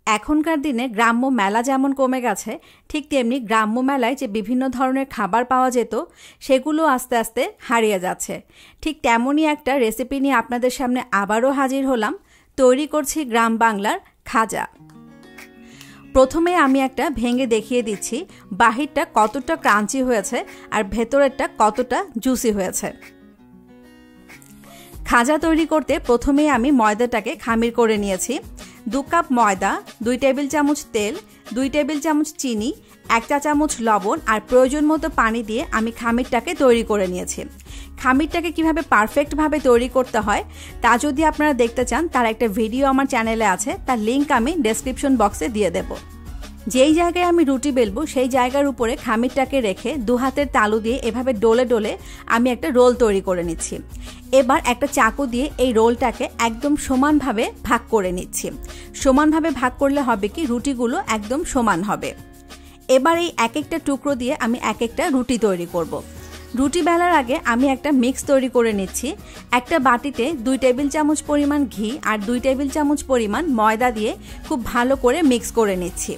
এখনকার দিনে গ্রাম্য মেলা যেমন কমে গেছে, ঠিক তেমনি গ্রাম্য মেলায় যে বিভিন্ন ধরনের খাবার পাওয়া যেত সেগুলো আস্তে আস্তে হারিয়ে যাচ্ছে। ঠিক তেমনই একটা রেসিপি নিয়ে আপনাদের সামনে আবারও হাজির হলাম। তৈরি করছি গ্রাম বাংলার খাজা। প্রথমে আমি একটা ভেঙে দেখিয়ে দিচ্ছি বাহিরটা কতটা ক্রাঞ্চি হয়েছে আর ভেতরেরটা কতটা জুসি হয়েছে। খাজা তৈরি করতে প্রথমেই আমি ময়দাটাকে খামির করে নিয়েছি। 2 কাপ ময়দা, 2 টেবিল চামচ তেল, 2 টেবিল চামচ চিনি, 1 চা চামচ লবণ আর প্রয়োজন মতো পানি দিয়ে আমি খামিরটাকে তৈরি করে নিয়েছি। খামিরটাকে কিভাবে পারফেক্টভাবে তৈরি করতে হয় তা যদি আপনারা দেখতে চান, তার একটা ভিডিও আমার চ্যানেলে আছে, তার লিঙ্ক আমি ডেসক্রিপশন বক্সে দিয়ে দেব। যেই জায়গায় আমি রুটি বেলবো সেই জায়গার উপরে খামিরটাকে রেখে 2 হাতের তালু দিয়ে এভাবে ডলে ডলে আমি একটা রোল তৈরি করে নিচ্ছি। এবার একটা চাকু দিয়ে এই রোলটাকে একদম সমানভাবে ভাগ করে নিচ্ছি। সমানভাবে ভাগ করলে হবে কি রুটিগুলো একদম সমান হবে। এবার এই এক একটা টুকরো দিয়ে আমি এক একটা রুটি তৈরি করব। রুটি বেলার আগে আমি একটা মিক্স তৈরি করে নিচ্ছি। একটা বাটিতে 2 টেবিল চামচ পরিমাণ ঘি আর 2 টেবিল চামচ পরিমাণ ময়দা দিয়ে খুব ভালো করে মিক্স করে নিচ্ছি।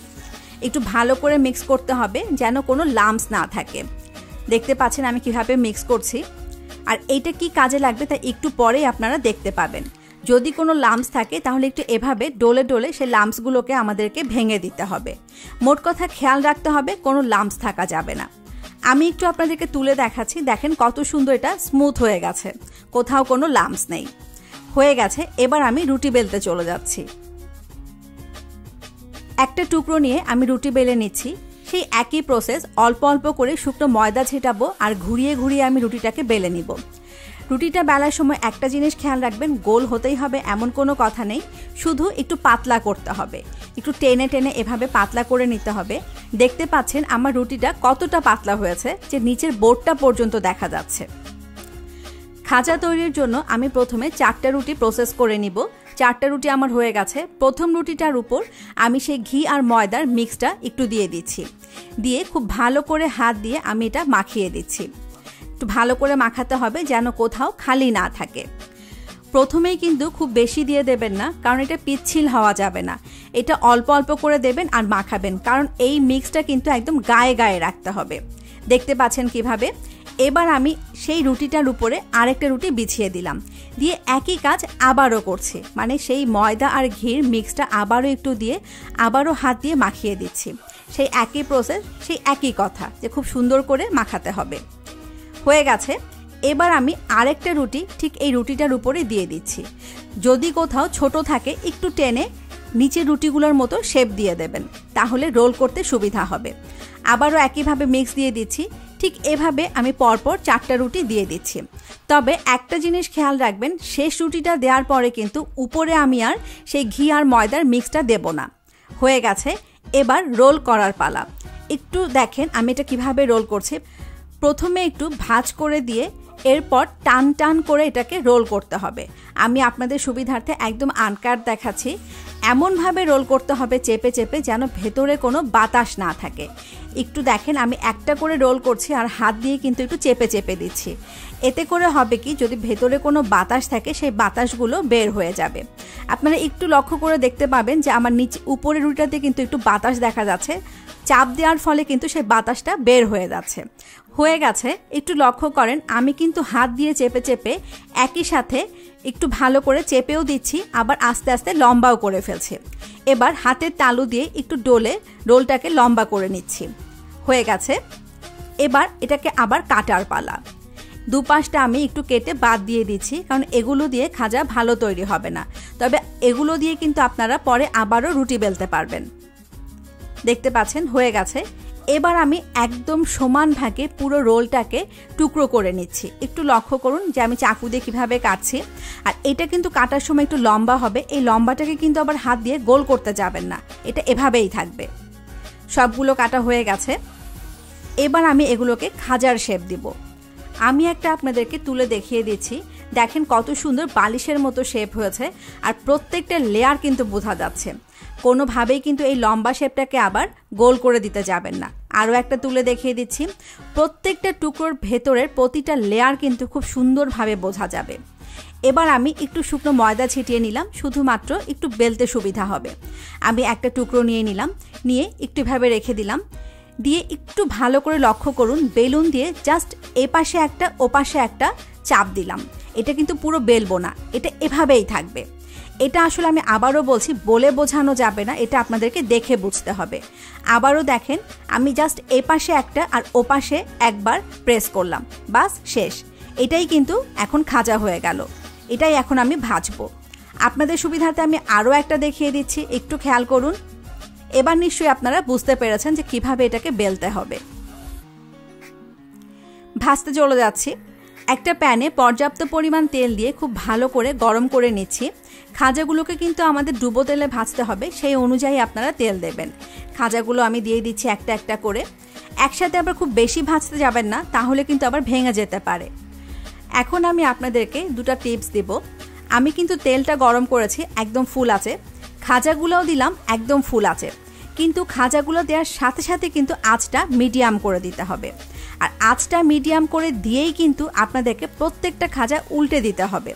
একটু ভালো করে মিক্স করতে হবে যেন কোনো লাম্পস না থাকে। দেখতে পাচ্ছেন আমি কিভাবে মিক্স করছি। আর এইটা কি কাজে লাগবে তা একটু পরেই আপনারা দেখতে পাবেন। যদি কোনো লাম্পস থাকে তাহলে একটু এভাবে ডলে ডলে সেই লাম্পসগুলোকে আমাদেরকে ভেঙে দিতে হবে। মোট কথা খেয়াল রাখতে হবে কোনো লাম্পস থাকা যাবে না। আমি একটু আপনাদেরকে তুলে দেখাচ্ছি, দেখেন কত সুন্দর এটা স্মুথ হয়ে গেছে, কোথাও কোনো লাম্পস নেই। হয়ে গেছে। এবার আমি রুটি বেলতে চলে যাচ্ছি। একটা টুকরো নিয়ে আমি রুটি বেলে নিচ্ছি। সেই একই প্রসেস, অল্প অল্প করে শুকনো ময়দা ছেটাবো আর ঘুরিয়ে ঘুরিয়ে আমি রুটিটাকে বেলে নিব। রুটিটা বেলার সময় একটা জিনিস খেয়াল রাখবেন, গোল হতেই হবে এমন কোনো কথা নেই, শুধু একটু পাতলা করতে হবে। একটু টেনে টেনে এভাবে পাতলা করে নিতে হবে। দেখতে পাচ্ছেন আমার রুটিটা কতটা পাতলা হয়েছে যে নিচের বোর্ডটা পর্যন্ত দেখা যাচ্ছে। খাজা তৈরির জন্য আমি প্রথমে 4টা রুটি প্রসেস করে নিব। 4টা রুটি আমার হয়ে গেছে। প্রথম রুটিটার উপর আমি সেই ঘি আর ময়দার মিক্সটা একটু দিয়ে দিচ্ছি। দিয়ে খুব ভালো করে হাত দিয়ে আমি এটা মাখিয়ে দিচ্ছি। একটু ভালো করে মাখাতে হবে যেন কোথাও খালি না থাকে। প্রথমেই কিন্তু খুব বেশি দিয়ে দেবেন না, কারণ এটা পিচ্ছিল হওয়া যাবে না। এটা অল্প অল্প করে দেবেন আর মাখাবেন, কারণ এই মিক্সটা কিন্তু একদম গায়ে গায়ে রাখতে হবে। দেখতে পাচ্ছেন কিভাবে। এবার আমি সেই রুটিটার উপরে আরেকটা রুটি বিছিয়ে দিলাম, দিয়ে একই কাজ আবারও করছি। মানে সেই ময়দা আর ঘির মিক্সটা আবারও একটু দিয়ে আবারও হাত দিয়ে মাখিয়ে দিচ্ছি। সেই একই প্রসেস, সেই একই কথা যে খুব সুন্দর করে মাখাতে হবে। হয়ে গেছে। এবার আমি আরেকটা রুটি ঠিক এই রুটিটার উপরে দিয়ে দিচ্ছি। যদি কোথাও ছোট থাকে একটু টেনে নিচের রুটিগুলোর মতো শেপ দিয়ে দেবেন, তাহলে রোল করতে সুবিধা হবে। আবারও একইভাবে মিক্স দিয়ে দিচ্ছি। ঠিক এভাবে আমি পরপর 4টা রুটি দিয়ে দিচ্ছি। তবে একটা জিনিস খেয়াল রাখবেন, শেষ রুটিটা দেওয়ার পরে কিন্তু উপরে আমি আর সেই ঘি আর ময়দার মিক্সটা দেব না। হয়ে গেছে। এবার রোল করার পালা। একটু দেখেন আমি এটা কিভাবে রোল করছি। প্রথমে একটু ভাঁজ করে দিয়ে এরপর টান টান করে এটাকে রোল করতে হবে। আমি আপনাদের সুবিধার্থে একদম আনকাট দেখাচ্ছি। এমনভাবে রোল করতে হবে চেপে চেপে যেন ভেতরে কোনো বাতাস না থাকে। একটু দেখেন আমি একটা করে রোল করছি আর হাত দিয়ে কিন্তু একটু চেপে চেপে দিচ্ছি। এতে করে হবে কি, যদি ভেতরে কোনো বাতাস থাকে সেই বাতাসগুলো বের হয়ে যাবে। আপনারা একটু লক্ষ্য করে দেখতে পাবেন যে আমার নিচে উপরের রুটিটাতে কিন্তু একটু বাতাস দেখা যাচ্ছে। চাপ দেওয়ার ফলে কিন্তু সেই বাতাসটা বের হয়ে যাচ্ছে। হয়ে গেছে। একটু লক্ষ্য করেন আমি কিন্তু হাত দিয়ে চেপে চেপে একই সাথে একটু ভালো করে চেপেও দিচ্ছি, আবার আস্তে আস্তে লম্বাও করে ফেলছি। এবার হাতের তালু দিয়ে একটু ডলে রোলটাকে লম্বা করে নিচ্ছি। হয়ে গেছে। এবার এটাকে আবার কাটার পালা। দুপাশটা আমি একটু কেটে বাদ দিয়ে দিচ্ছি, কারণ এগুলো দিয়ে খাজা ভালো তৈরি হবে না। তবে এগুলো দিয়ে কিন্তু আপনারা পরে আবারও রুটি বেলতে পারবেন। দেখতে পাচ্ছেন হয়ে গেছে। এবার আমি একদম সমান ভাগে পুরো রোলটাকে টুকরো করে নিচ্ছি। একটু লক্ষ্য করুন যে আমি চাকু দিয়ে কীভাবে কাটছি। আর এটা কিন্তু কাটার সময় একটু লম্বা হবে। এই লম্বাটাকে কিন্তু আবার হাত দিয়ে গোল করতে যাবেন না, এটা এভাবেই থাকবে। সবগুলো কাটা হয়ে গেছে। এবার আমি এগুলোকে খাজার শেপ দিব। আমি একটা আপনাদেরকে তুলে দেখিয়ে দিচ্ছি। দেখেন কত সুন্দর বালিশের মতো শেপ হয়েছে আর প্রত্যেকটা লেয়ার কিন্তু বোঝা যাচ্ছে। কোনোভাবেই কিন্তু এই লম্বা শেপটাকে আবার গোল করে দিতে যাবেন না। আরও একটা তুলে দেখিয়ে দিচ্ছি। প্রত্যেকটা টুকরোর ভেতরের প্রতিটা লেয়ার কিন্তু খুব সুন্দরভাবে বোঝা যাবে। এবার আমি একটু শুকনো ময়দা ছিটিয়ে নিলাম, শুধুমাত্র একটু বেলতে সুবিধা হবে। আমি একটা টুকরো নিয়ে নিলাম, নিয়ে একটু এভাবে রেখে দিলাম, দিয়ে একটু ভালো করে লক্ষ্য করুন বেলুন দিয়ে জাস্ট এপাশে একটা ওপাশে একটা চাপ দিলাম। এটা কিন্তু পুরো বেলবো না, এটা এভাবেই থাকবে। এটা আসলে আমি আবারও বলছি, বলে বোঝানো যাবে না, এটা আপনাদেরকে দেখে বুঝতে হবে। আবারও দেখেন, আমি জাস্ট এপাশে একটা আর ওপাশে একবার প্রেস করলাম, বাস শেষ। এটাই কিন্তু এখন খাজা হয়ে গেল। এটাই এখন আমি ভাজবো। আপনাদের সুবিধার্থে আমি আরও একটা দেখিয়ে দিচ্ছি, একটু খেয়াল করুন। এবার নিশ্চয়ই আপনারা বুঝতে পেরেছেন যে কিভাবে এটাকে বেলতে হবে। ভাজতে চলে যাচ্ছি। একটা প্যানে পর্যাপ্ত পরিমাণ তেল দিয়ে খুব ভালো করে গরম করে নিচ্ছি। খাজাগুলোকে কিন্তু আমাদের ডুবো তেলে ভাজতে হবে, সেই অনুযায়ী আপনারা তেল দেবেন। খাজাগুলো আমি দিয়ে দিচ্ছি একটা একটা করে। একসাথে আবার খুব বেশি ভাজতে যাবেন না, তাহলে কিন্তু আবার ভেঙে যেতে পারে। এখন আমি আপনাদেরকে দুটো টিপস দেব। আমি কিন্তু তেলটা গরম করেছি একদম ফুল আছে, খাজাগুলোও দিলাম একদম ফুল আছে, কিন্তু খাজাগুলো দেওয়ার সাথে সাথে কিন্তু আঁচটা মিডিয়াম করে দিতে হবে। আর আঁচটা মিডিয়াম করে দিয়েই কিন্তু আপনাদেরকে প্রত্যেকটা খাজা উল্টে দিতে হবে,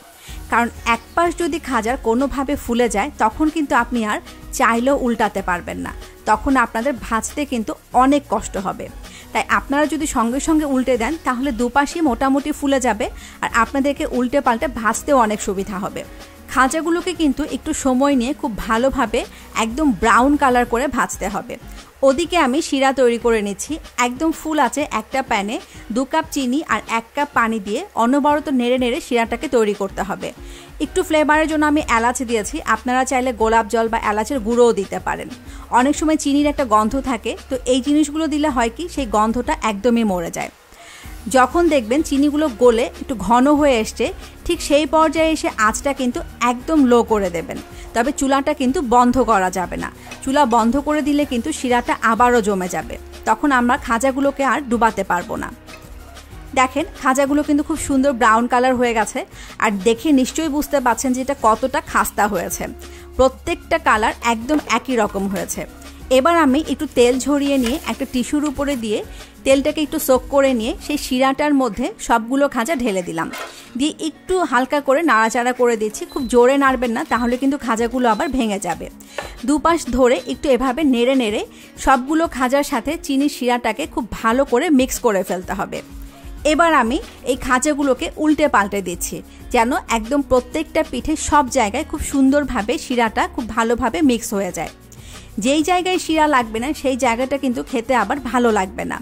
কারণ এক পাশ যদি খাজার কোনোভাবে ফুলে যায় তখন কিন্তু আপনি আর চাইলেও উল্টাতে পারবেন না, তখন আপনাদের ভাজতে কিন্তু অনেক কষ্ট হবে। তাই আপনারা যদি সঙ্গে সঙ্গে উল্টে দেন তাহলে দুপাশই মোটামুটি ফুলে যাবে, আর আপনাদেরকে উল্টে পাল্টে ভাজতেও অনেক সুবিধা হবে। খাজাগুলোকে কিন্তু একটু সময় নিয়ে খুব ভালোভাবে একদম ব্রাউন কালার করে ভাজতে হবে। ওদিকে আমি শিরা তৈরি করে নিচ্ছি। একদম ফুল আছে একটা প্যানে 2 কাপ চিনি আর 1 কাপ পানি দিয়ে অনবরত নেড়ে নেড়ে শিরাটাকে তৈরি করতে হবে। একটু ফ্লেভারের জন্য আমি এলাচ দিয়েছি, আপনারা চাইলে গোলাপ জল বা এলাচের গুঁড়োও দিতে পারেন। অনেক সময় চিনির একটা গন্ধ থাকে, তো এই জিনিসগুলো দিলে হয় কি সেই গন্ধটা একদমই মরে যায়। যখন দেখবেন চিনিগুলো গলে একটু ঘন হয়ে এসছে, ঠিক সেই পর্যায়ে এসে আঁচটা কিন্তু একদম লো করে দেবেন। তবে চুলাটা কিন্তু বন্ধ করা যাবে না, চুলা বন্ধ করে দিলে কিন্তু শিরাটা আবারও জমে যাবে, তখন আমরা খাজাগুলোকে আর ডুবাতে পারবো না। দেখেন খাজাগুলো কিন্তু খুব সুন্দর ব্রাউন কালার হয়ে গেছে, আর দেখে নিশ্চয়ই বুঝতে পারছেন যে এটা কতটা খাস্তা হয়েছে। প্রত্যেকটা কালার একদম একই রকম হয়েছে। এবার আমি একটু তেল ঝরিয়ে নিয়ে একটা টিস্যুর উপরে দিয়ে তেলটাকে একটু সোক করে নিয়ে সেই শিরাটার মধ্যে সবগুলো খাজা ঢেলে দিলাম, দিয়ে একটু হালকা করে নাড়াচাড়া করে দিচ্ছি। খুব জোরে নাড়বেন না, তাহলে কিন্তু খাজাগুলো আবার ভেঙে যাবে। দুপাশ ধরে একটু এভাবে নেড়ে নেড়ে সবগুলো খাজার সাথে চিনির শিরাটাকে খুব ভালো করে মিক্স করে ফেলতে হবে। এবার আমি এই খাজাগুলোকে উল্টে পাল্টে দিচ্ছি, যেন একদম প্রত্যেকটা পিঠে সব জায়গায় খুব সুন্দরভাবে শিরাটা খুব ভালোভাবে মিক্স হয়ে যায়। যেই জায়গায় শিরা লাগবে না সেই জায়গাটা কিন্তু খেতে আবার ভালো লাগবে না।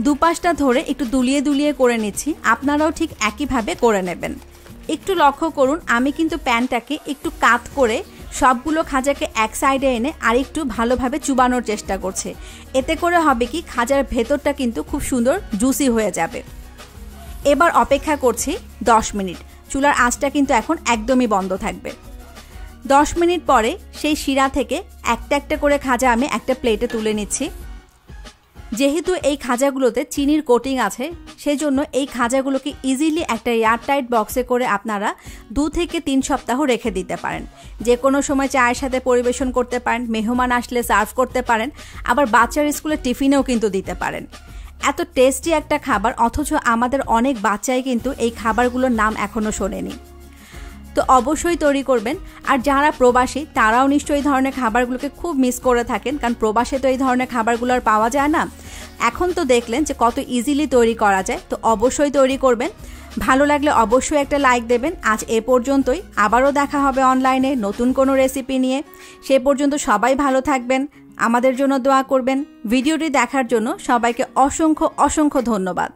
দুপাশটা ধরে একটু দুলিয়ে দুলিয়ে করে নিচ্ছি, আপনারাও ঠিক একইভাবে করে নেবেন। একটু লক্ষ্য করুন, আমি কিন্তু প্যানটাকে একটু কাত করে সবগুলো খাজাকে এক সাইডে এনে আরেকটু ভালোভাবে চুবানোর চেষ্টা করছে। এতে করে হবে কি খাজার ভেতরটা কিন্তু খুব সুন্দর জুসি হয়ে যাবে। এবার অপেক্ষা করছি 10 মিনিট। চুলার আঁচটা কিন্তু এখন একদমই বন্ধ থাকবে। 10 মিনিট পরে সেই শিরা থেকে একটা একটা করে খাজা আমি একটা প্লেটে তুলে নিচ্ছি। যেহেতু এই খাজাগুলোতে চিনির কোটিং আছে, সেজন্য এই খাজাগুলোকে ইজিলি একটা এয়ারটাইট বক্সে করে আপনারা 2 থেকে 3 সপ্তাহ রেখে দিতে পারেন। যে কোনো সময় চায়ের সাথে পরিবেশন করতে পারেন, মেহমান আসলে সার্ভ করতে পারেন, আবার বাচ্চার স্কুলের টিফিনেও কিন্তু দিতে পারেন। এত টেস্টি একটা খাবার, অথচ আমাদের অনেক বাচ্চাই কিন্তু এই খাবারগুলোর নাম এখনও শোনেনি। তো অবশ্যই তৈরি করবেন। আর যারা প্রবাসী তারাও নিশ্চয়ই এই ধরনের খাবারগুলোকে খুব মিস করে থাকেন, কারণ প্রবাসে তো এই ধরনের খাবারগুলো আর পাওয়া যায় না। এখন তো দেখলেন যে কত ইজিলি তৈরি করা যায়, তো অবশ্যই তৈরি করবেন। ভালো লাগলে অবশ্যই একটা লাইক দেবেন। আজ এ পর্যন্তই, আবারও দেখা হবে অনলাইনে নতুন কোনো রেসিপি নিয়ে। সে পর্যন্ত সবাই ভালো থাকবেন, আমাদের জন্য দোয়া করবেন। ভিডিওটি দেখার জন্য সবাইকে অসংখ্য অসংখ্য ধন্যবাদ।